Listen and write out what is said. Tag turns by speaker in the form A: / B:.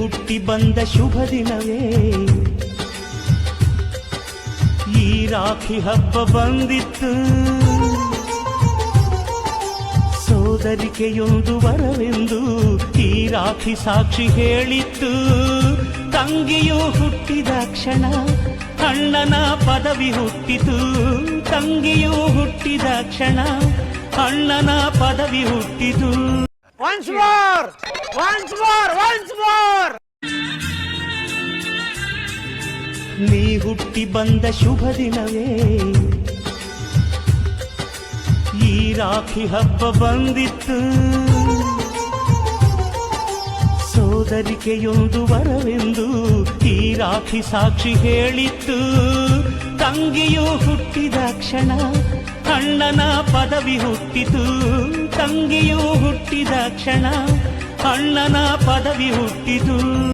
A: ಹುಟ್ಟಿ ಬಂದ ಶುಭ ದಿನವೇ ಈ ರಾಖಿ ಹಬ್ಬ ಬಂದಿತ್ತು. ಸೋದರಿಕೆಯೊಂದು ವರವೆಂದು ಈ ರಾಖಿ ಸಾಕ್ಷಿ ಹೇಳಿತ್ತು. ತಂಗಿಯು ಹುಟ್ಟಿದ ಕ್ಷಣ ಅಣ್ಣನ ಪದವಿ ಹುಟ್ಟಿತು. ತಂಗಿಯು ಹುಟ್ಟಿದ ಕ್ಷಣ ಅಣ್ಣನ ಪದವಿ ಹುಟ್ಟಿತು.
B: Once more! Once more! Once more!
A: ನೀ ಹುಟ್ಟಿ ಬಂದ ಶುಭ ದಿನವೇ ಈ ರಾಖಿ ಹಬ್ಬ ಬಂದಿತ್ತು. ಸೋದರಿಕೆಯೊಂದು ವರವೆಂದು ಈ ರಾಖಿ ಸಾಕ್ಷಿ ಹೇಳಿತ್ತು. ತಂಗಿಯು ಹುಟ್ಟಿದ ಕ್ಷಣ ಅಣ್ಣನ ಪದವಿ ಹುಟ್ಟಿತು. ತಂಗಿಯು ಹುಟ್ಟಿದ ಕ್ಷಣ ಅಣ್ಣನ ಪದವಿ ಹುಟ್ಟಿತು.